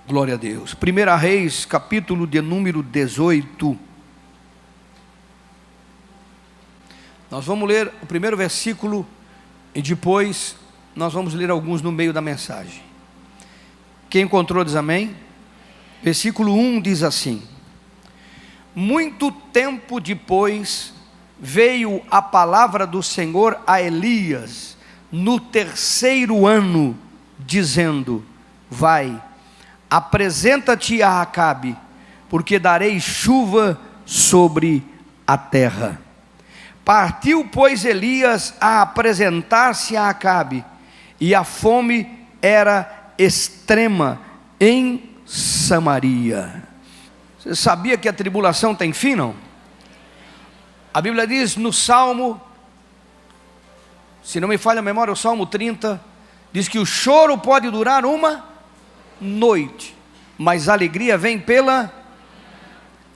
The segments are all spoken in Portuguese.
Glória a Deus. 1 Reis, capítulo de número 18. Nós vamos ler o primeiro versículo e depois nós vamos ler alguns no meio da mensagem. Quem encontrou diz amém? Versículo 1 diz assim: muito tempo depois veio a palavra do Senhor a Elias no 3º ano, dizendo: vai, apresenta-te a Acabe, porque darei chuva sobre a terra. Partiu, pois, Elias a apresentar-se a Acabe, e a fome era extrema em Samaria. Você sabia que a tribulação tem fim, não? A Bíblia diz no Salmo, se não me falha a memória, o Salmo 30, diz que o choro pode durar uma noite, mas a alegria vem pela...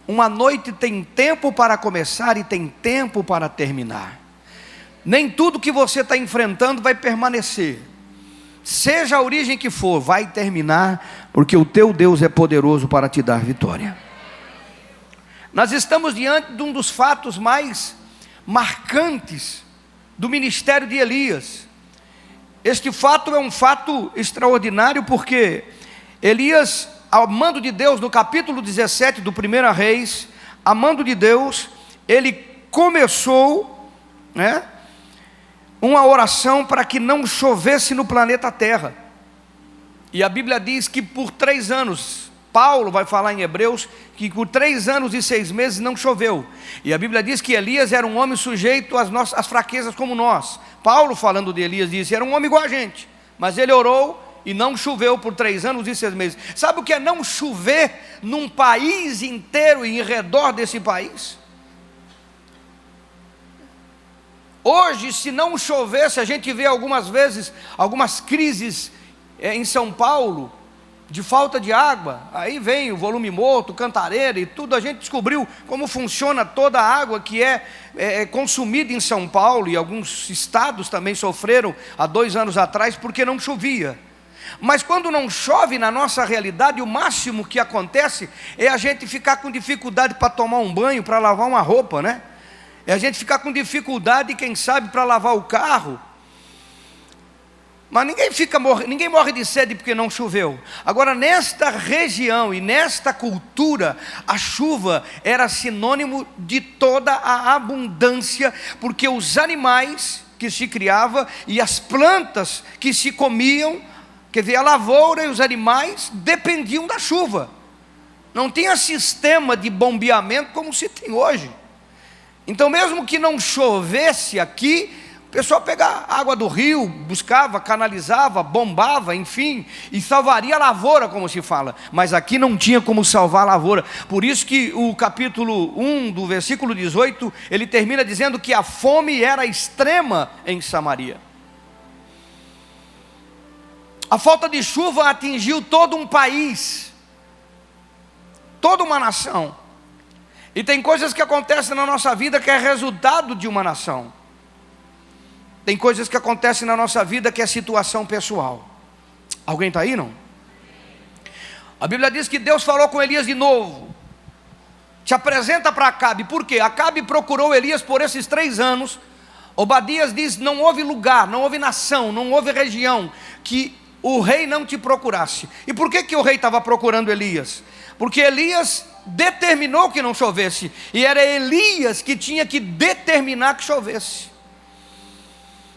Uma noite tem tempo para começar e tem tempo para terminar. Nem tudo que você está enfrentando vai permanecer. Seja a origem que for, vai terminar, porque o teu Deus é poderoso para te dar vitória. Nós estamos diante de um dos fatos mais marcantes do ministério de Elias. Este fato é um fato extraordinário, porque Elias, ao mando de Deus, no capítulo 17 do 1 Reis, a mando de Deus, ele começou, uma oração para que não chovesse no planeta Terra. E a Bíblia diz que por 3 anos, Paulo vai falar em Hebreus, que por 3 anos e 6 meses não choveu. E a Bíblia diz que Elias era um homem sujeito às fraquezas como nós. Paulo, falando de Elias, disse: era um homem igual a gente, mas ele orou e não choveu por 3 anos e 6 meses. Sabe o que é não chover num país inteiro e em redor desse país? Hoje, se não chovesse, a gente vê algumas vezes algumas crises em São Paulo, de falta de água. Aí vem o volume morto, Cantareira e tudo. A gente descobriu como funciona toda a água que é consumida em São Paulo, e alguns estados também sofreram há 2 anos atrás porque não chovia. Mas quando não chove na nossa realidade, o máximo que acontece é a gente ficar com dificuldade para tomar um banho, para lavar uma roupa, É a gente ficar com dificuldade, quem sabe, para lavar o carro. Mas ninguém morre de sede porque não choveu. Agora, nesta região e nesta cultura, a chuva era sinônimo de toda a abundância, porque os animais que se criavam e as plantas que se comiam, quer dizer, a lavoura e os animais dependiam da chuva. Não tinha sistema de bombeamento como se tem hoje. Então, mesmo que não chovesse aqui, o pessoal pegava água do rio, buscava, canalizava, bombava, enfim, e salvaria a lavoura, como se fala. Mas aqui não tinha como salvar a lavoura. Por isso que o capítulo 1 do versículo 18, ele termina dizendo que a fome era extrema em Samaria. A falta de chuva atingiu todo um país, toda uma nação. E tem coisas que acontecem na nossa vida que é resultado de uma nação. Tem coisas que acontecem na nossa vida que é situação pessoal. Alguém está aí, não? A Bíblia diz que Deus falou com Elias de novo: te apresenta para Acabe. Por quê? Acabe procurou Elias por esses 3 anos. Obadias diz: não houve lugar, não houve nação, não houve região que o rei não te procurasse. E por que o rei estava procurando Elias? Porque Elias determinou que não chovesse, e era Elias que tinha que determinar que chovesse.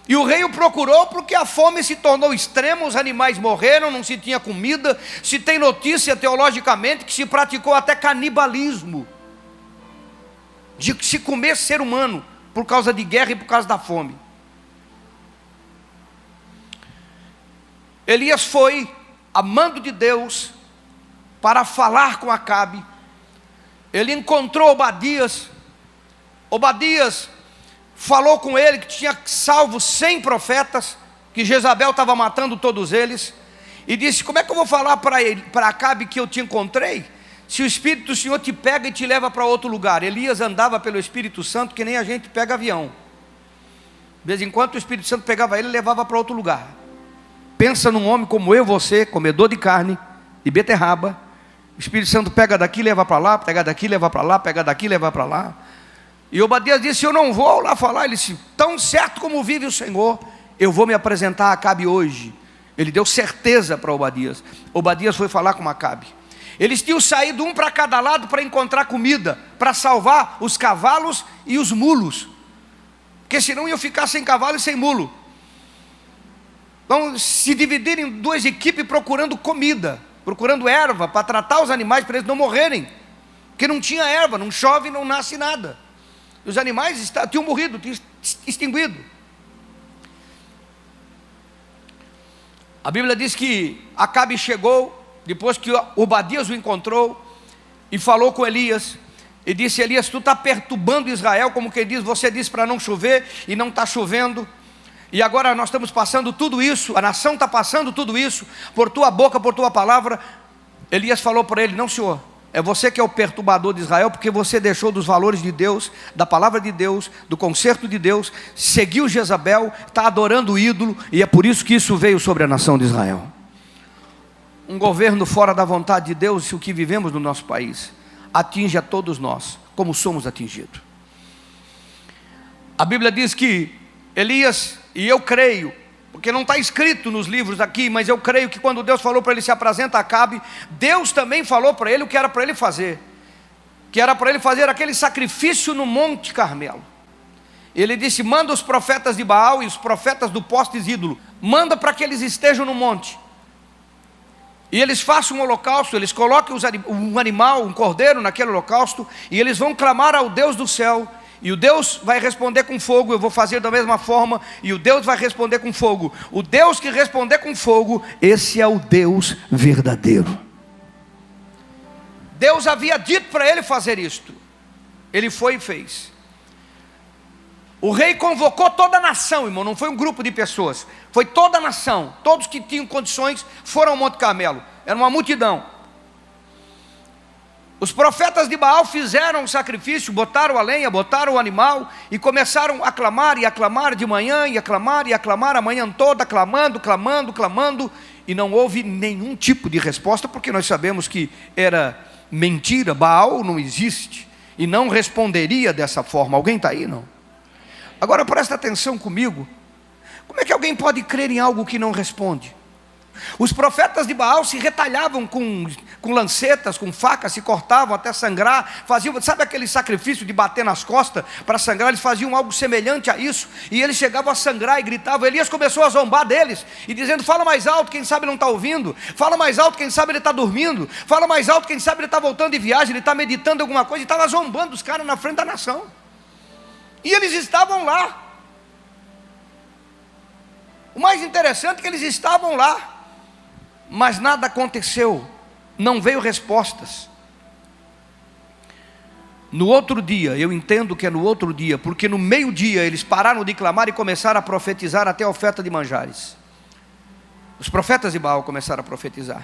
E o rei o procurou porque a fome se tornou extrema, os animais morreram, não se tinha comida. Se tem notícia teologicamente que se praticou até canibalismo, de se comer ser humano, por causa de guerra e por causa da fome. Elias foi, a mando de Deus, para falar com Acabe. Ele encontrou Obadias. Obadias falou com ele que tinha salvo 100 profetas, que Jezabel estava matando todos eles, e disse: como é que eu vou falar para Acabe que eu te encontrei, se o Espírito do Senhor te pega e te leva para outro lugar? Elias andava pelo Espírito Santo que nem a gente pega avião. De vez em quando o Espírito Santo pegava ele e levava para outro lugar. Pensa num homem como eu, você, comedor de carne, de beterraba. O Espírito Santo pega daqui, leva para lá, pega daqui, leva para lá, pega daqui, leva para lá. E Obadias disse: eu não vou lá falar. Ele disse: tão certo como vive o Senhor, eu vou me apresentar a Acabe hoje. Ele deu certeza para Obadias. Obadias foi falar com Acabe. Eles tinham saído um para cada lado para encontrar comida, para salvar os cavalos e os mulos, porque senão iam ficar sem cavalo e sem mulo. Então se dividiram em duas equipes procurando comida, procurando erva para tratar os animais, para eles não morrerem, porque não tinha erva, não chove, não nasce nada. E os animais tinham morrido, tinham extinguido. A Bíblia diz que Acabe chegou, depois que Obadias o encontrou, e falou com Elias, e disse: Elias, tu está perturbando Israel, como quem diz, você disse para não chover, e não está chovendo, e agora nós estamos passando tudo isso, a nação está passando tudo isso, por tua boca, por tua palavra. Elias falou para ele: não, senhor, é você que é o perturbador de Israel, porque você deixou dos valores de Deus, da palavra de Deus, do concerto de Deus, seguiu Jezabel, está adorando o ídolo, e é por isso que isso veio sobre a nação de Israel. Um governo fora da vontade de Deus, o que vivemos no nosso país, atinge a todos nós, como somos atingidos. A Bíblia diz que Elias, e eu creio, porque não está escrito nos livros aqui, mas eu creio que quando Deus falou para ele: se apresenta a Acabe, Deus também falou para ele o que era para ele fazer, que era para ele fazer aquele sacrifício no Monte Carmelo. Ele disse: manda os profetas de Baal e os profetas do postes ídolo, manda para que eles estejam no monte, e eles façam um holocausto, eles coloquem um animal, um cordeiro naquele holocausto, e eles vão clamar ao Deus do céu, e o Deus vai responder com fogo. Eu vou fazer da mesma forma, e o Deus vai responder com fogo. O Deus que responder com fogo, esse é o Deus verdadeiro. Deus havia dito para ele fazer isto, ele foi e fez. O rei convocou toda a nação, irmão, não foi um grupo de pessoas, foi toda a nação, todos que tinham condições foram ao Monte Carmelo, era uma multidão. Os profetas de Baal fizeram o sacrifício, botaram a lenha, botaram o animal, e começaram a clamar e aclamar de manhã, e aclamar a manhã toda, clamando, e não houve nenhum tipo de resposta, porque nós sabemos que era mentira, Baal não existe, e não responderia dessa forma. Alguém está aí, não? Agora presta atenção comigo. Como é que alguém pode crer em algo que não responde? Os profetas de Baal se retalhavam com lancetas, com facas, se cortavam até sangrar, faziam, sabe aquele sacrifício de bater nas costas para sangrar? Eles faziam algo semelhante a isso, e eles chegavam a sangrar e gritavam. Elias começou a zombar deles, e dizendo: fala mais alto, quem sabe não está ouvindo, fala mais alto, quem sabe ele está dormindo, fala mais alto, quem sabe ele está voltando de viagem, ele está meditando alguma coisa, e estava zombando os caras na frente da nação. E eles estavam lá. O mais interessante é que eles estavam lá, mas nada aconteceu, não veio respostas. No outro dia, eu entendo que é no outro dia, porque no meio-dia eles pararam de clamar e começaram a profetizar até a oferta de manjares. Os profetas de Baal começaram a profetizar,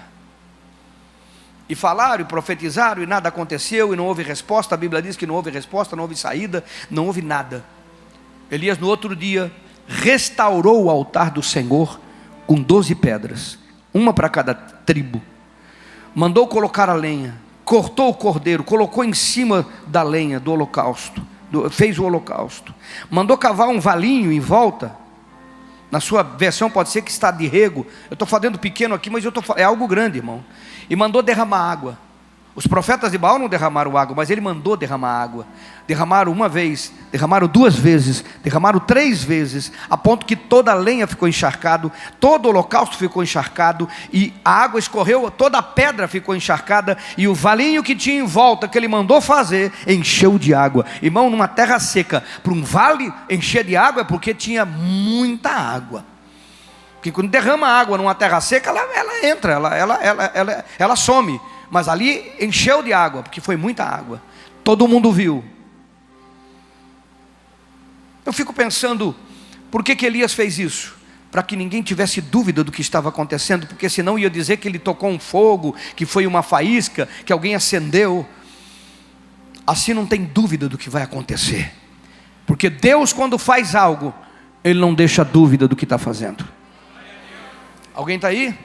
e falaram e profetizaram, e nada aconteceu, e não houve resposta. A Bíblia diz que não houve resposta, não houve saída, não houve nada. Elias no outro dia restaurou o altar do Senhor com 12 pedras, uma para cada tribo. Mandou colocar a lenha, cortou o cordeiro, colocou em cima da lenha do holocausto, fez o holocausto. Mandou cavar um valinho em volta. Na sua versão pode ser que está de rego. Eu estou falando pequeno aqui, mas é algo grande, irmão. E mandou derramar água. Os profetas de Baal não derramaram água, mas ele mandou derramar água. Derramaram uma vez, derramaram duas vezes, derramaram 3 vezes, a ponto que toda a lenha ficou encharcado, todo o holocausto ficou encharcado, e a água escorreu, toda a pedra ficou encharcada, e o valinho que tinha em volta, que ele mandou fazer, encheu de água. Irmão, numa terra seca, para um vale encher de água, é porque tinha muita água. Porque quando derrama água numa terra seca, ela entra, ela some. Mas ali encheu de água, porque foi muita água. Todo mundo viu. Eu fico pensando, por que Elias fez isso? Para que ninguém tivesse dúvida do que estava acontecendo, porque senão ia dizer que ele tocou um fogo, que foi uma faísca, que alguém acendeu. Assim não tem dúvida do que vai acontecer, porque Deus, quando faz algo, Ele não deixa dúvida do que está fazendo. Alguém está aí?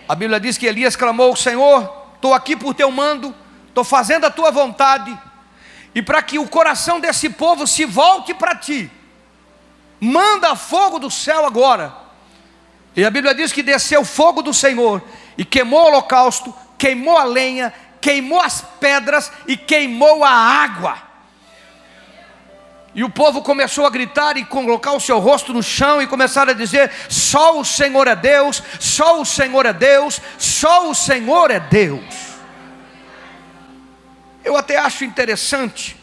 A Bíblia diz que Elias clamou: Senhor, estou aqui por teu mando, estou fazendo a tua vontade, e para que o coração desse povo se volte para ti, manda fogo do céu agora. E a Bíblia diz que desceu fogo do Senhor, e queimou o holocausto, queimou a lenha, queimou as pedras e queimou a água. E o povo começou a gritar e colocar o seu rosto no chão e começaram a dizer: só o Senhor é Deus, só o Senhor é Deus, só o Senhor é Deus. Eu até acho interessante,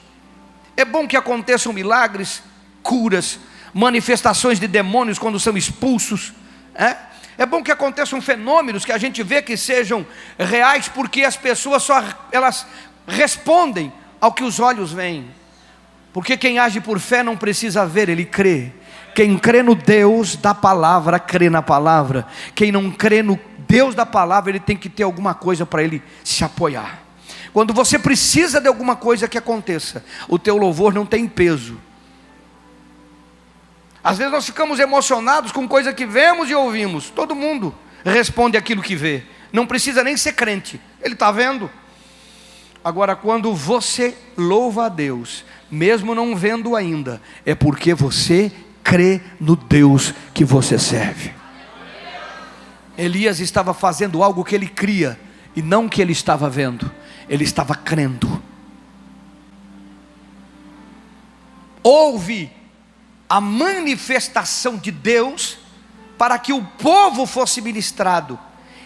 é bom que aconteçam milagres, curas, manifestações de demônios quando são expulsos, é bom que aconteçam fenômenos que a gente vê que sejam reais, porque as pessoas elas respondem ao que os olhos veem. Porque quem age por fé não precisa ver, ele crê. Quem crê no Deus da palavra, crê na palavra. Quem não crê no Deus da palavra, ele tem que ter alguma coisa para ele se apoiar. Quando você precisa de alguma coisa que aconteça, o teu louvor não tem peso. Às vezes nós ficamos emocionados com coisa que vemos e ouvimos. Todo mundo responde aquilo que vê. Não precisa nem ser crente, ele está vendo. Agora, quando você louva a Deus, mesmo não vendo ainda, é porque você crê no Deus que você serve. Elias estava fazendo algo que ele cria, e não que ele estava vendo, ele estava crendo. Houve a manifestação de Deus para que o povo fosse ministrado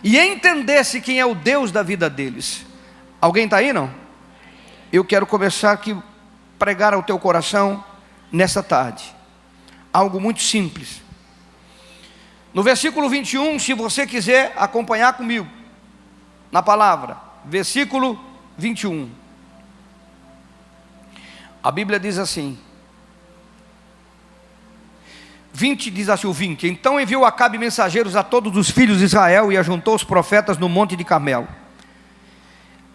e entendesse quem é o Deus da vida deles. Alguém está aí, não? Eu quero começar aqui, pregar ao teu coração nessa tarde algo muito simples. No versículo 21, se você quiser acompanhar comigo na palavra, versículo 21, a Bíblia diz assim, 20 diz assim o 20: então enviou Acabe mensageiros a todos os filhos de Israel e ajuntou os profetas no monte de Carmelo.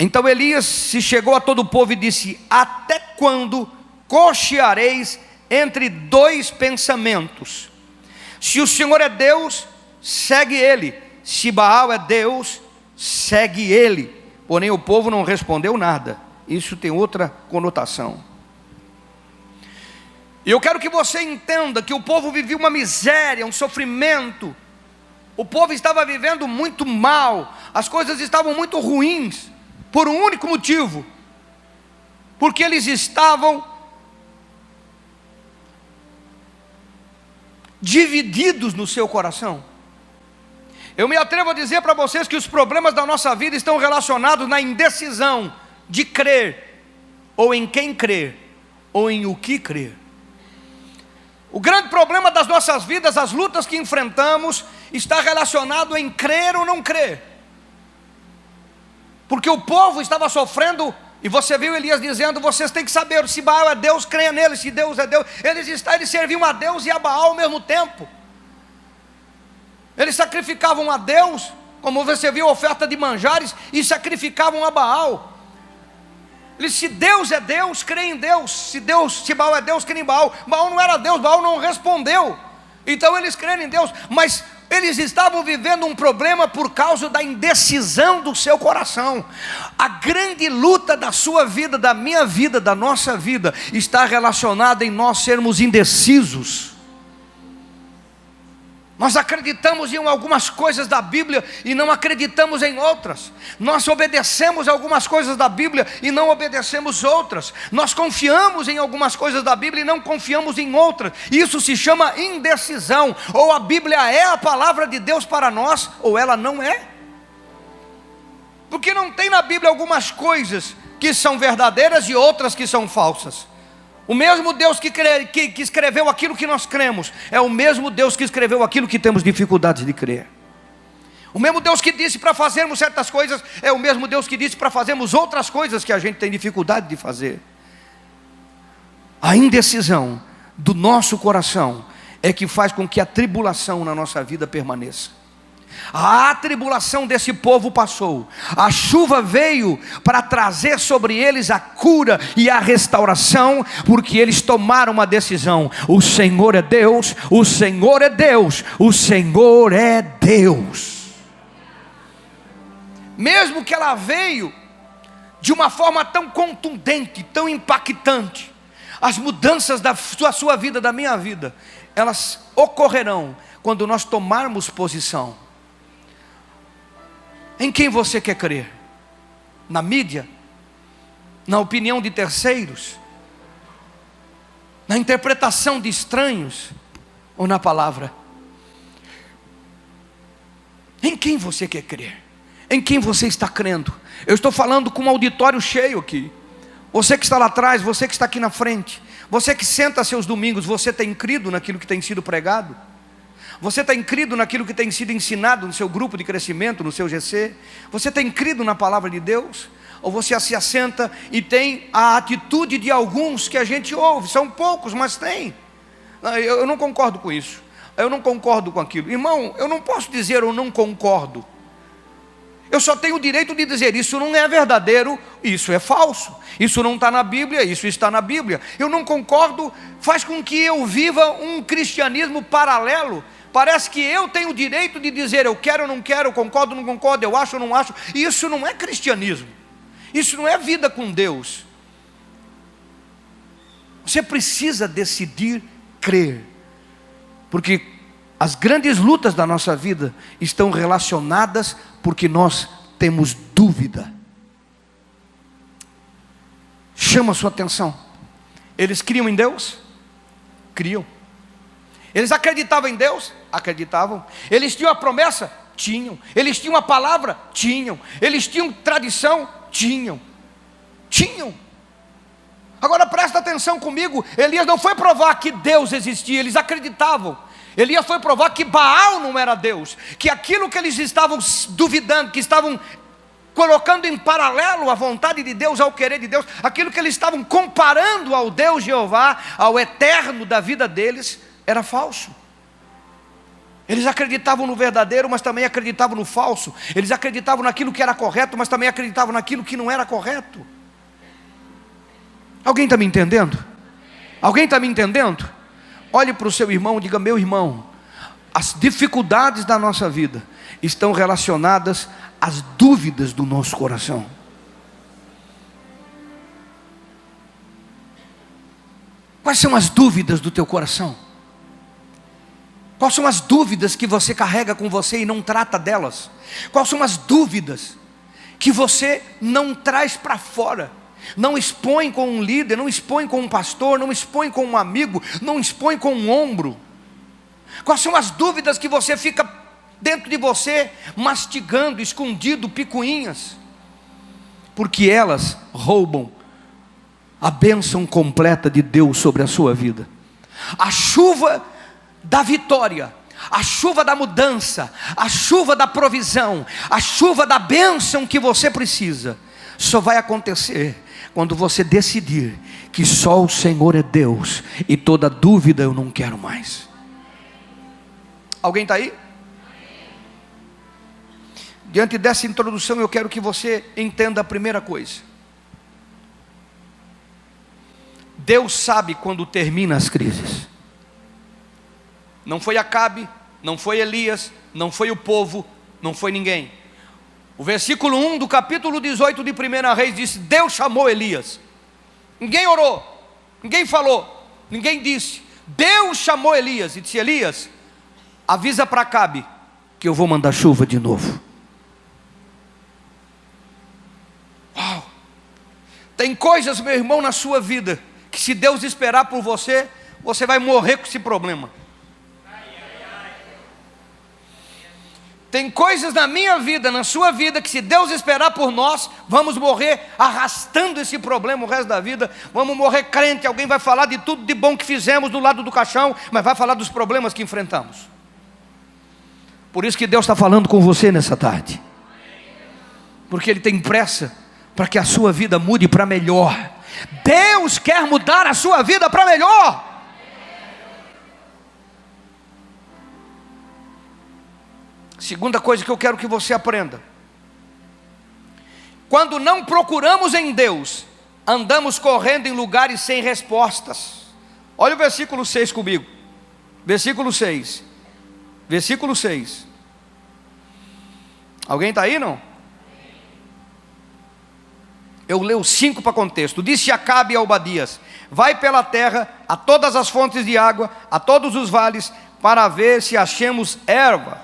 Então Elias se chegou a todo o povo e disse: até quando cocheareis entre dois pensamentos? Se o Senhor é Deus, segue ele; se Baal é Deus, segue ele. Porém o povo não respondeu nada. Isso tem outra conotação. E eu quero que você entenda que o povo vivia uma miséria, um sofrimento. O povo estava vivendo muito mal, as coisas estavam muito ruins, por um único motivo: porque eles estavam divididos no seu coração. Eu me atrevo a dizer para vocês que os problemas da nossa vida estão relacionados na indecisão de crer, ou em quem crer, ou em o que crer. O grande problema das nossas vidas, as lutas que enfrentamos, está relacionado em crer ou não crer. Porque o povo estava sofrendo, e você viu Elias dizendo: vocês têm que saber, se Baal é Deus, creia nele; se Deus é Deus. Eles serviam a Deus e a Baal ao mesmo tempo. Eles sacrificavam a Deus, como você viu, oferta de manjares, e sacrificavam a Baal. Eles, se Deus é Deus, creia em Deus; se Baal é Deus, creia em Baal. Baal não era Deus, Baal não respondeu. Então eles creram em Deus, mas eles estavam vivendo um problema por causa da indecisão do seu coração. A grande luta da sua vida, da minha vida, da nossa vida, está relacionada em nós sermos indecisos. Nós acreditamos em algumas coisas da Bíblia e não acreditamos em outras. Nós obedecemos algumas coisas da Bíblia e não obedecemos outras. Nós confiamos em algumas coisas da Bíblia e não confiamos em outras. Isso se chama indecisão. Ou a Bíblia é a palavra de Deus para nós, ou ela não é. Porque não tem na Bíblia algumas coisas que são verdadeiras e outras que são falsas. O mesmo Deus que escreveu aquilo que nós cremos é o mesmo Deus que escreveu aquilo que temos dificuldades de crer. O mesmo Deus que disse para fazermos certas coisas é o mesmo Deus que disse para fazermos outras coisas que a gente tem dificuldade de fazer. A indecisão do nosso coração é que faz com que a tribulação na nossa vida permaneça. A tribulação desse povo passou, a chuva veio para trazer sobre eles a cura e a restauração, porque eles tomaram uma decisão: o Senhor é Deus, o Senhor é Deus, o Senhor é Deus. mesmo que ela veio de uma forma tão contundente, tão impactante, as mudanças da sua vida, da minha vida, elas ocorrerão quando nós tomarmos posição. Em quem você quer crer? Na mídia? Na opinião de terceiros? Na interpretação de estranhos? Ou na palavra? Em quem você quer crer? Em quem você está crendo? Eu estou falando com um auditório cheio aqui. Você que está lá atrás, você que está aqui na frente, você que senta seus domingos, você tem crido naquilo que tem sido pregado? Você tem crido naquilo que tem sido ensinado no seu grupo de crescimento, no seu GC? Você tem crido na palavra de Deus? Ou você se assenta e tem a atitude de alguns que a gente ouve? São poucos, mas tem. Eu não concordo com isso, eu não concordo com aquilo. Irmão, eu não posso dizer eu não concordo. Eu só tenho o direito de dizer isso não é verdadeiro, isso é falso, isso não está na Bíblia, isso está na Bíblia. Eu não concordo, faz com que eu viva um cristianismo paralelo. Parece que eu tenho o direito de dizer eu quero ou não quero, eu concordo ou não concordo, eu acho ou não acho. Isso não é cristianismo, isso não é vida com Deus. Você precisa decidir crer, porque as grandes lutas da nossa vida estão relacionadas porque nós temos dúvida. Chama a sua atenção. Eles criam em Deus? Criam. Eles acreditavam em Deus? Acreditavam. Eles tinham a promessa? Tinham. Eles tinham a palavra? Tinham. Eles tinham tradição? Tinham. Tinham. Agora presta atenção comigo. Elias não foi provar que Deus existia, eles acreditavam. Elias foi provar que Baal não era Deus, que aquilo que eles estavam duvidando, que estavam colocando em paralelo a vontade de Deus ao querer de Deus, aquilo que eles estavam comparando ao Deus Jeová, ao eterno da vida deles, era falso. Eles acreditavam no verdadeiro, mas também acreditavam no falso. Eles acreditavam naquilo que era correto, mas também acreditavam naquilo que não era correto. Alguém está me entendendo? Alguém está me entendendo? Olhe para o seu irmão e diga: meu irmão, as dificuldades da nossa vida estão relacionadas às dúvidas do nosso coração. Quais são as dúvidas do teu coração? Quais são as dúvidas que você carrega com você e não trata delas? Quais são as dúvidas que você não traz para fora? Não expõe com um líder, não expõe com um pastor, não expõe com um amigo, não expõe com um ombro. Quais são as dúvidas que você fica dentro de você, mastigando, escondido, picuinhas? Porque elas roubam a bênção completa de Deus sobre a sua vida. A chuva da vitória, a chuva da mudança, a chuva da provisão, a chuva da bênção que você precisa, só vai acontecer quando você decidir que só o Senhor é Deus e toda dúvida eu não quero mais. Alguém está aí? Diante dessa introdução eu quero que você entenda a primeira coisa. Deus sabe quando termina as crises. Não foi Acabe, não foi Elias, não foi o povo, não foi ninguém. O versículo 1 do capítulo 18 de 1 Reis diz: Deus chamou Elias. Ninguém orou, ninguém falou, ninguém disse. Deus chamou Elias e disse: Elias, avisa para Acabe que eu vou mandar chuva de novo. Uau! Tem coisas, meu irmão, na sua vida que se Deus esperar por você, você vai morrer com esse problema. Tem coisas na minha vida, na sua vida, que se Deus esperar por nós, vamos morrer arrastando esse problema o resto da vida. Vamos morrer crente. Alguém vai falar de tudo de bom que fizemos do lado do caixão, mas vai falar dos problemas que enfrentamos. Por isso que Deus está falando com você nessa tarde, porque Ele tem pressa para que a sua vida mude para melhor. Deus quer mudar a sua vida para melhor. Segunda coisa que eu quero que você aprenda: quando não procuramos em Deus, andamos correndo em lugares sem respostas. Olha o versículo 6 comigo. Versículo 6. Versículo 6. Alguém está aí, não? Eu leio 5 para contexto. Disse Acabe a Obadias: vai pela terra, a todas as fontes de água, a todos os vales, para ver se achemos erva,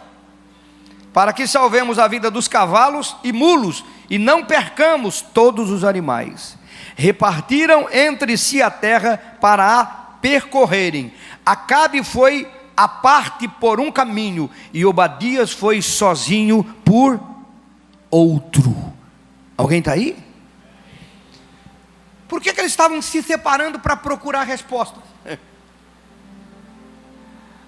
para que salvemos a vida dos cavalos e mulos, e não percamos todos os animais. Repartiram entre si a terra para a percorrerem. Acabe foi à parte por um caminho, e Obadias foi sozinho por outro. Alguém está aí? Por que eles estavam se separando para procurar respostas?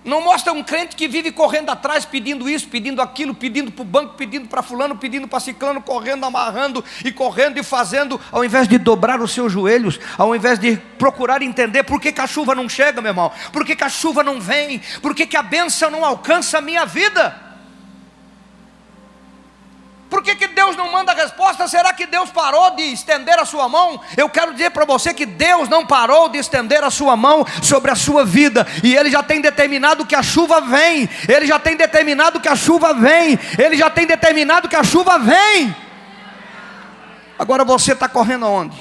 Não mostra um crente que vive correndo atrás, pedindo isso, pedindo aquilo, pedindo para o banco, pedindo para fulano, pedindo para ciclano, correndo, amarrando e correndo e fazendo, ao invés de dobrar os seus joelhos, ao invés de procurar entender por que a chuva não chega, meu irmão, por que a chuva não vem, por que a bênção não alcança a minha vida. Por que Deus não manda resposta? Será que Deus parou de estender a sua mão? Eu quero dizer para você que Deus não parou de estender a sua mão sobre a sua vida, e Ele já tem determinado que a chuva vem, Ele já tem determinado que a chuva vem, Ele já tem determinado que a chuva vem. Agora você está correndo aonde?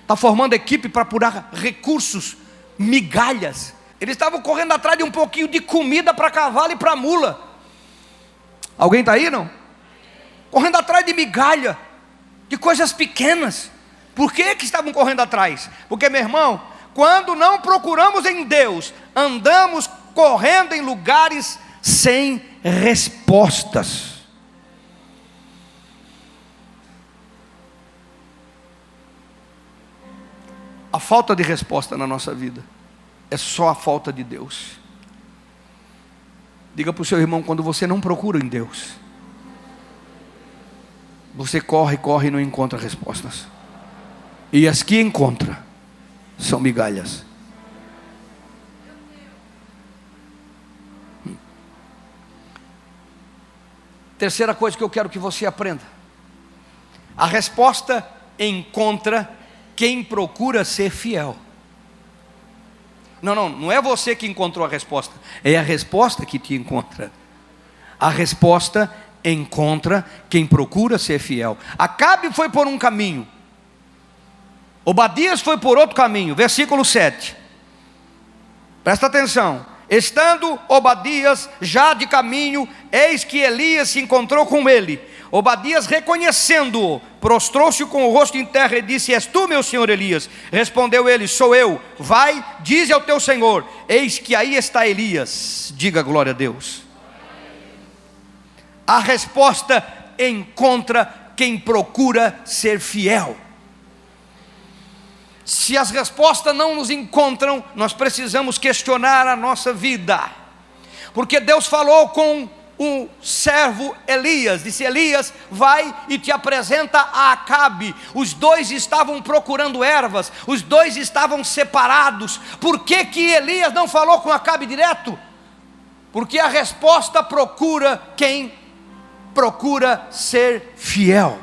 Está formando equipe para apurar recursos, migalhas. Eles estavam correndo atrás de um pouquinho de comida para cavalo e para mula. Alguém está aí, não? Correndo atrás de migalha, de coisas pequenas. Por que estavam correndo atrás? Porque, meu irmão, quando não procuramos em Deus, andamos correndo em lugares sem respostas. A falta de resposta na nossa vida é só a falta de Deus. Diga para o seu irmão: quando você não procura em Deus, você corre e não encontra respostas, e as que encontra são migalhas. Terceira coisa que eu quero que você aprenda: a resposta encontra quem procura ser fiel. Não é você que encontrou a resposta, é a resposta que te encontra. A resposta encontra quem procura ser fiel. Acabe foi por um caminho, Obadias foi por outro caminho. Versículo 7, presta atenção. Estando Obadias já de caminho, eis que Elias se encontrou com ele. Obadias, reconhecendo-o, prostrou-se com o rosto em terra e disse: és tu, meu senhor Elias? Respondeu ele: sou eu. Vai, dize ao teu senhor: eis que aí está Elias. Diga glória a Deus. A resposta encontra quem procura ser fiel. Se as respostas não nos encontram, nós precisamos questionar a nossa vida, porque Deus falou com o servo Elias, disse: Elias, vai e te apresenta a Acabe. Os dois estavam procurando ervas, os dois estavam separados. Por que Elias não falou com Acabe direto? Porque a resposta procura quem procura ser fiel.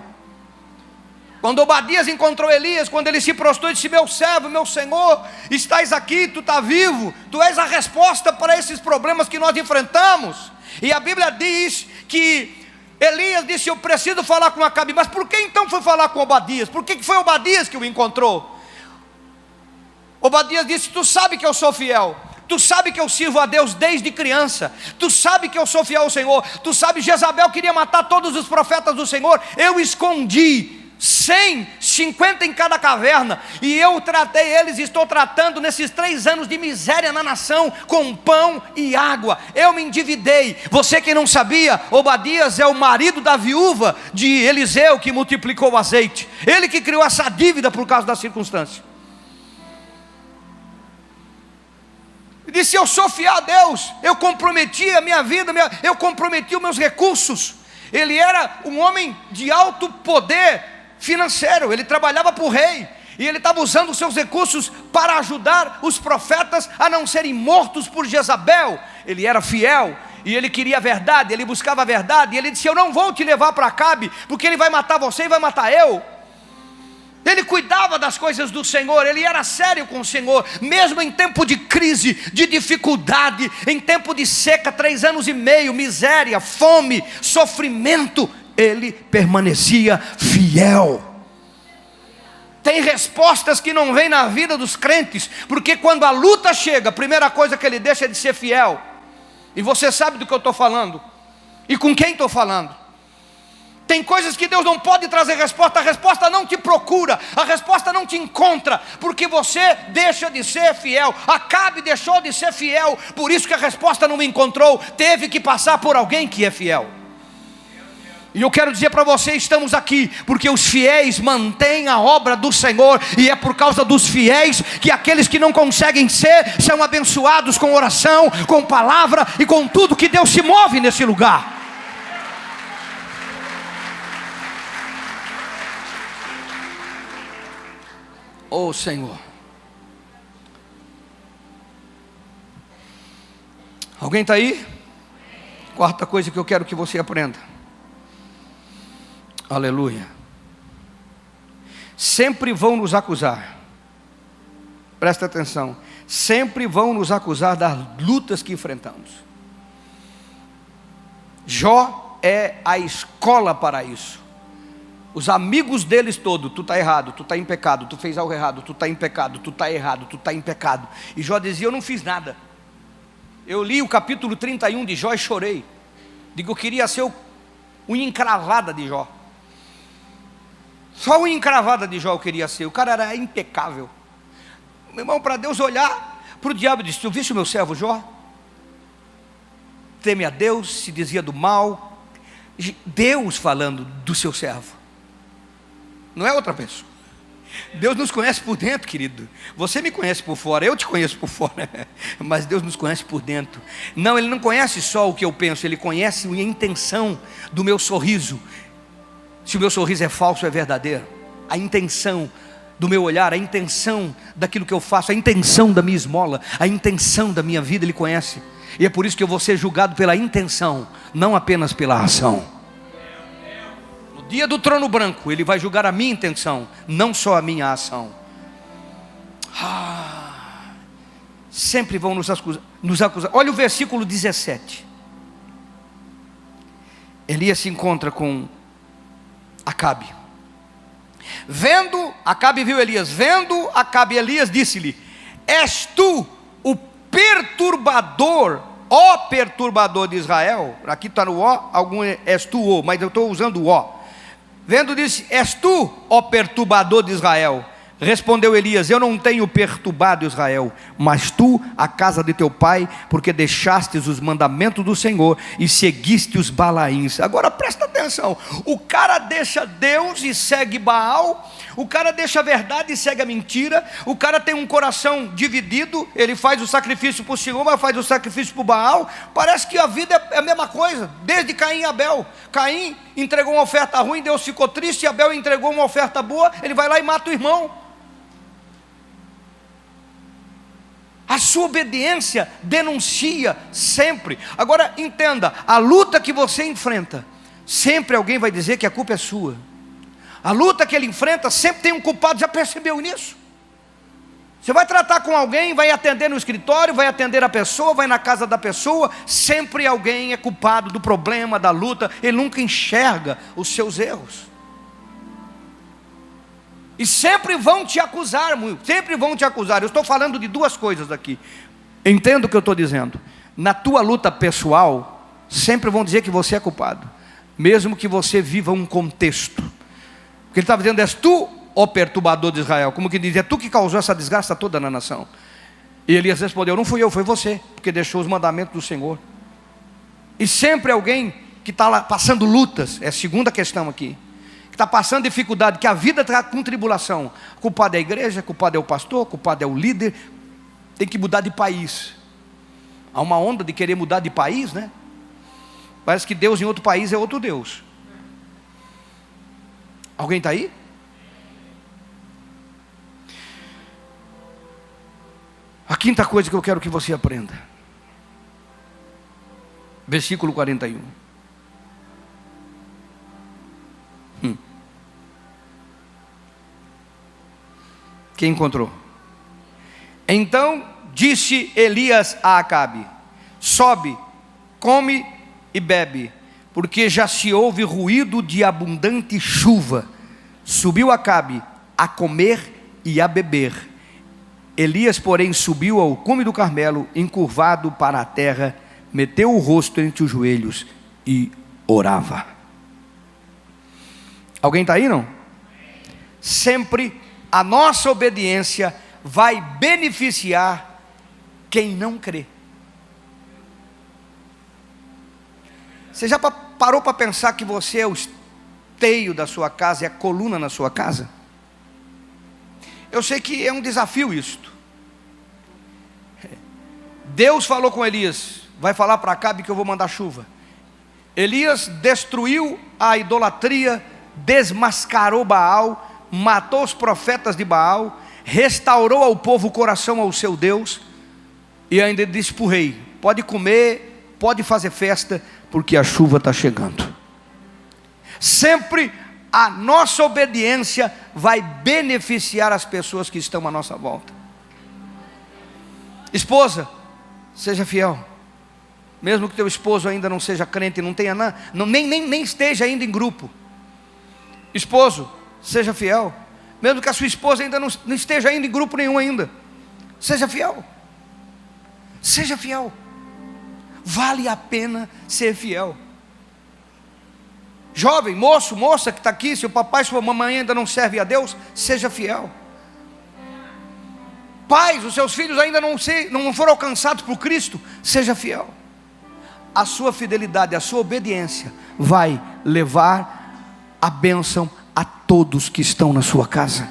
Quando Obadias encontrou Elias, quando ele se prostrou e disse: meu servo, meu senhor, estás aqui, tu estás vivo, tu és a resposta para esses problemas que nós enfrentamos. E a Bíblia diz que Elias disse: eu preciso falar com Acabe. Mas por que então foi falar com Obadias? Por que foi Obadias que o encontrou? Obadias disse: tu sabe que eu sou fiel, tu sabe que eu sirvo a Deus desde criança, tu sabe que eu sou fiel ao Senhor, tu sabe, Jezabel queria matar todos os profetas do Senhor, eu escondi 150 em cada caverna, e eu tratei eles e estou tratando nesses 3 anos de miséria na nação, com pão e água. Eu me endividei. Você que não sabia, Obadias é o marido da viúva de Eliseu, que multiplicou o azeite. Ele que criou essa dívida por causa da circunstância. Ele disse: eu sou fiel a Deus, eu comprometi a minha vida, eu comprometi os meus recursos. Ele era um homem de alto poder financeiro, ele trabalhava para o rei, e ele estava usando os seus recursos para ajudar os profetas a não serem mortos por Jezabel. Ele era fiel, e ele queria a verdade, ele buscava a verdade, e ele disse: eu não vou te levar para Acabe, porque ele vai matar você e vai matar eu. Ele cuidava das coisas do Senhor, ele era sério com o Senhor, mesmo em tempo de crise, de dificuldade, em tempo de seca, 3 anos e meio, miséria, fome, sofrimento, ele permanecia fiel. Tem respostas que não vêm na vida dos crentes, porque quando a luta chega, a primeira coisa que ele deixa é de ser fiel. E você sabe do que eu estou falando, e com quem estou falando. Tem coisas que Deus não pode trazer resposta, a resposta não te procura, a resposta não te encontra, porque você deixa de ser fiel. Acabe deixou de ser fiel, por isso que a resposta não me encontrou, teve que passar por alguém que é fiel. E eu quero dizer para você, estamos aqui porque os fiéis mantêm a obra do Senhor, e é por causa dos fiéis que aqueles que não conseguem ser, são abençoados com oração, com palavra e com tudo que Deus se move nesse lugar. Oh Senhor, alguém está aí? Quarta coisa que eu quero que você aprenda. Aleluia. Sempre vão nos acusar. Presta atenção. Sempre vão nos acusar das lutas que enfrentamos. Jó é a escola para isso. Os amigos deles todos: tu está errado, tu está em pecado, tu fez algo errado, tu está em pecado, tu está errado, tu está em pecado. E Jó dizia: eu não fiz nada. Eu li o capítulo 31 de Jó e chorei. Digo, eu queria ser unha encravada de Jó. Só unha encravada de Jó eu queria ser. O cara era impecável. Meu irmão, para Deus olhar para o diabo e disse: tu viste o meu servo Jó? Teme a Deus, se dizia do mal. Deus falando do seu servo, não é outra pessoa. Deus nos conhece por dentro, querido. Você me conhece por fora, eu te conheço por fora, mas Deus nos conhece por dentro. Não, Ele não conhece só o que eu penso, Ele conhece a intenção do meu sorriso. Se o meu sorriso é falso ou é verdadeiro, a intenção do meu olhar, a intenção daquilo que eu faço, a intenção da minha esmola, a intenção da minha vida, Ele conhece. E é por isso que eu vou ser julgado pela intenção, não apenas pela ação. No dia do trono branco, Ele vai julgar a minha intenção, não só a minha ação. Sempre vão nos acusar. Olha o versículo 17. Elias se encontra com Acabe. Acabe viu Elias. Vendo Acabe, Elias disse-lhe: és tu o perturbador, ó perturbador de Israel? Aqui está no ó, algum és tu o, mas eu estou usando o ó. Vendo, disse: és tu, ó perturbador de Israel? Respondeu Elias: eu não tenho perturbado Israel, mas tu, a casa de teu pai, porque deixastes os mandamentos do Senhor e seguiste os Balaíns. Agora presta atenção, o cara deixa Deus e segue Baal, o cara deixa a verdade e segue a mentira, o cara tem um coração dividido, ele faz o sacrifício para o Senhor, mas faz o sacrifício para o Baal. Parece que a vida é a mesma coisa, desde Caim e Abel. Caim entregou uma oferta ruim, Deus ficou triste, e Abel entregou uma oferta boa, ele vai lá e mata o irmão. A sua obediência denuncia sempre. Agora entenda, a luta que você enfrenta, sempre alguém vai dizer que a culpa é sua. A luta que ele enfrenta, sempre tem um culpado. Já percebeu nisso? Você vai tratar com alguém, vai atender no escritório, vai atender a pessoa, vai na casa da pessoa, sempre alguém é culpado do problema, da luta. Ele nunca enxerga os seus erros. E sempre vão te acusar, sempre vão te acusar. Eu estou falando de duas coisas aqui. Entenda o que eu estou dizendo. Na tua luta pessoal, sempre vão dizer que você é culpado, mesmo que você viva um contexto. O que ele estava dizendo: és tu, ó perturbador de Israel. Como que diz, é tu que causou essa desgraça toda na nação. E Elias respondeu: não fui eu, foi você, porque deixou os mandamentos do Senhor. E sempre alguém que está lá passando lutas, é a segunda questão aqui, está passando dificuldade, que a vida está com tribulação. Culpado é a igreja, culpado é o pastor, culpado é o líder. Tem que mudar de país. Há uma onda de querer mudar de país, né? Parece que Deus em outro país é outro Deus. Alguém está aí? A quinta coisa que eu quero que você aprenda, versículo 41. Quem encontrou? Então disse Elias a Acabe: sobe, come e bebe, porque já se ouve ruído de abundante chuva. Subiu Acabe, a comer e a beber. Elias, porém, subiu ao cume do Carmelo, encurvado para a terra, meteu o rosto entre os joelhos e orava. Alguém está aí, não? Sempre a nossa obediência vai beneficiar quem não crê. Você já parou para pensar que você é o esteio da sua casa, é a coluna na sua casa? Eu sei que é um desafio isto. Deus falou com Elias: vai falar para Acabe que eu vou mandar chuva. Elias destruiu a idolatria, desmascarou Baal, matou os profetas de Baal, restaurou ao povo o coração ao seu Deus, e ainda disse para o rei: pode comer, pode fazer festa, porque a chuva está chegando. Sempre a nossa obediência vai beneficiar as pessoas que estão à nossa volta. Esposa, seja fiel. Mesmo que teu esposo ainda não seja crente, não tenha nada, nem esteja ainda em grupo. Esposo, seja fiel. Mesmo que a sua esposa ainda não esteja ainda em grupo nenhum ainda, seja fiel. Seja fiel. Vale a pena ser fiel. Jovem, moço, moça que está aqui, se o papai e sua mamãe ainda não servem a Deus, seja fiel. Pais, os seus filhos ainda não foram alcançados por Cristo, seja fiel. A sua fidelidade, a sua obediência vai levar a bênção a todos que estão na sua casa.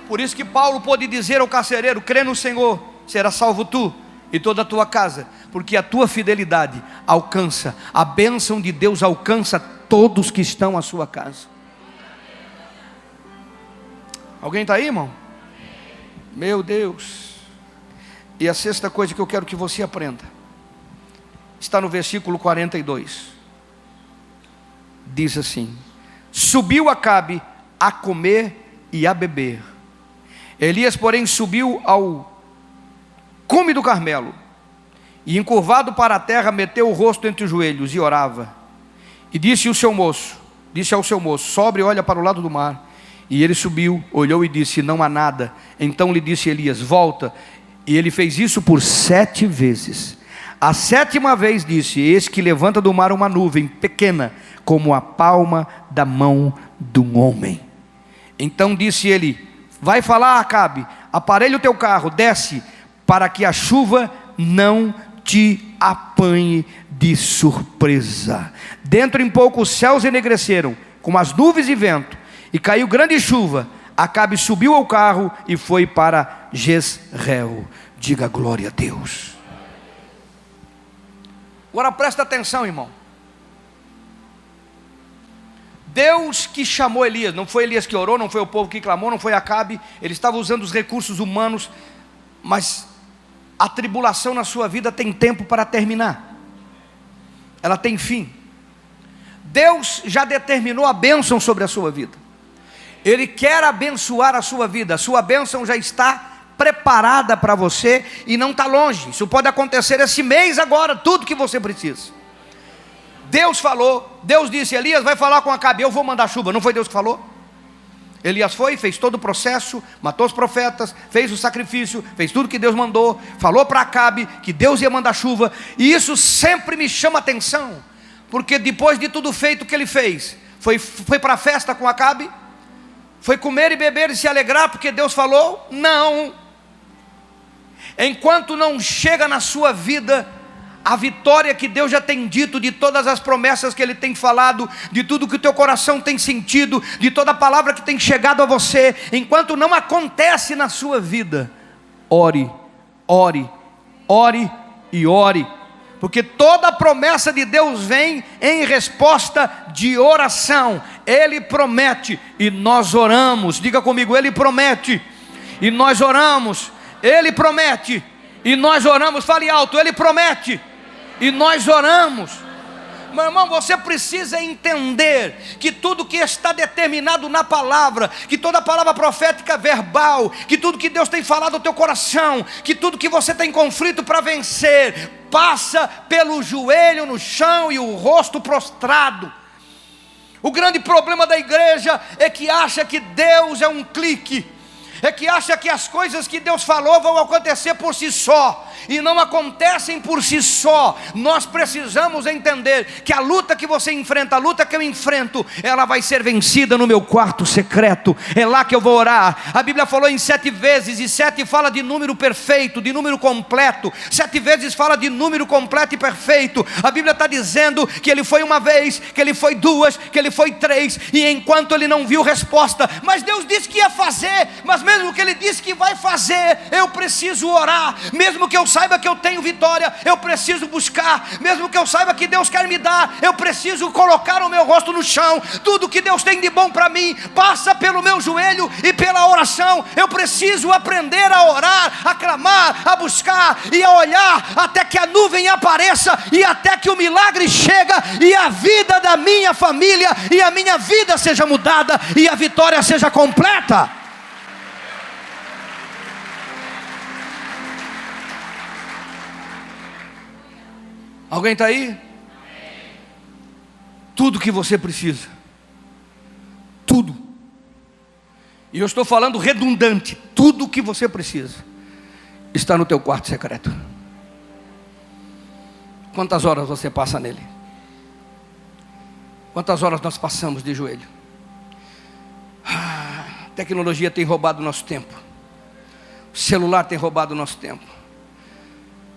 Por isso que Paulo pôde dizer ao carcereiro: crê no Senhor, será salvo tu e toda a tua casa, porque a tua fidelidade alcança, a bênção de Deus alcança todos que estão à sua casa. Alguém está aí, irmão? Meu Deus. E a sexta coisa que eu quero que você aprenda está no versículo 42. Diz assim: subiu Acabe a comer e a beber. Elias, porém, subiu ao cume do Carmelo, e encurvado para a terra, meteu o rosto entre os joelhos e orava. E disse ao seu moço: sobe e olha para o lado do mar. E ele subiu, olhou e disse: não há nada. Então lhe disse Elias: volta. E ele fez isso por 7 vezes. A 7ª vez disse: eis que levanta do mar uma nuvem pequena, como a palma da mão de um homem. Então disse ele: vai falar a Acabe, aparelha o teu carro, desce, para que a chuva não te apanhe de surpresa. Dentro em pouco os céus enegreceram, com as nuvens e vento, e caiu grande chuva. Acabe subiu ao carro e foi para Jezreel. Diga glória a Deus. Agora presta atenção, irmão. Deus que chamou Elias, não foi Elias que orou, não foi o povo que clamou, não foi Acabe. Ele estava usando os recursos humanos, mas a tribulação na sua vida tem tempo para terminar. Ela tem fim. Deus já determinou a bênção sobre a sua vida. Ele quer abençoar a sua vida. A sua bênção já está preparada para você e não está longe. Isso pode acontecer esse mês agora, tudo que você precisa. Deus falou, Deus disse: Elias, vai falar com Acabe, eu vou mandar chuva. Não foi Deus que falou? Elias foi, fez todo o processo, matou os profetas, fez o sacrifício, fez tudo que Deus mandou, falou para Acabe que Deus ia mandar chuva. E isso sempre me chama atenção, porque depois de tudo feito que ele fez, foi para a festa com Acabe? Foi comer e beber e se alegrar porque Deus falou? Não. Enquanto não chega na sua vida a vitória que Deus já tem dito, de todas as promessas que Ele tem falado, de tudo que o teu coração tem sentido, de toda a palavra que tem chegado a você, enquanto não acontece na sua vida, ore, ore, ore e ore, porque toda a promessa de Deus vem em resposta de oração. Ele promete e nós oramos. Diga comigo: Ele promete e nós oramos. Ele promete e nós oramos. Fale alto: Ele promete e nós oramos. Meu irmão, você precisa entender que tudo que está determinado na palavra, que toda palavra profética verbal, que tudo que Deus tem falado ao teu coração, que tudo que você tem conflito para vencer, passa pelo joelho no chão e o rosto prostrado. O grande problema da igreja é que acha que Deus é um clique, é que acha que as coisas que Deus falou vão acontecer por si só, e não acontecem por si só. Nós precisamos entender que a luta que você enfrenta, a luta que eu enfrento, ela vai ser vencida no meu quarto secreto. É lá que eu vou orar. A Bíblia falou em 7 vezes, e 7 fala de número perfeito, de número completo. 7 vezes fala de número completo e perfeito. A Bíblia está dizendo que ele foi uma vez, que ele foi 2, que ele foi 3, e enquanto ele não viu resposta, mas Deus disse que ia fazer. Mas mesmo que ele disse que vai fazer, eu preciso orar. Mesmo que eu saiba que eu tenho vitória, eu preciso buscar. Mesmo que eu saiba que Deus quer me dar, eu preciso colocar o meu rosto no chão. Tudo que Deus tem de bom para mim passa pelo meu joelho e pela oração. Eu preciso aprender a orar, a clamar, a buscar e a olhar até que a nuvem apareça, e até que o milagre chega, e a vida da minha família e a minha vida seja mudada, e a vitória seja completa. Alguém está aí? Tudo que você precisa, tudo, e eu estou falando redundante, tudo que você precisa está no teu quarto secreto. Quantas horas você passa nele? Quantas horas nós passamos de joelho? A tecnologia tem roubado o nosso tempo, o celular tem roubado o nosso tempo,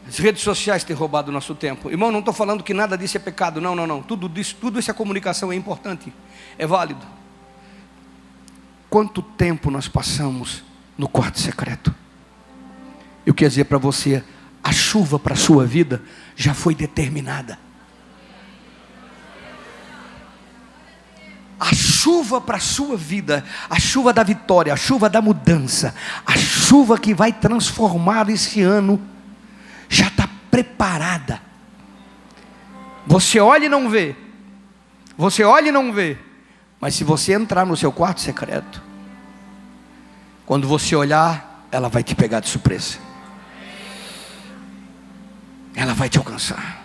as redes sociais têm roubado o nosso tempo. Irmão, não estou falando que nada disso é pecado, não. Tudo isso é comunicação, é importante, é válido. Quanto tempo nós passamos no quarto secreto? Eu quero dizer para você, a chuva para a sua vida já foi determinada. A chuva para a sua vida, a chuva da vitória, a chuva da mudança, a chuva que vai transformar esse ano, já está preparada. Você olha e não vê, você olha e não vê, mas se você entrar no seu quarto secreto, quando você olhar, ela vai te pegar de surpresa, ela vai te alcançar.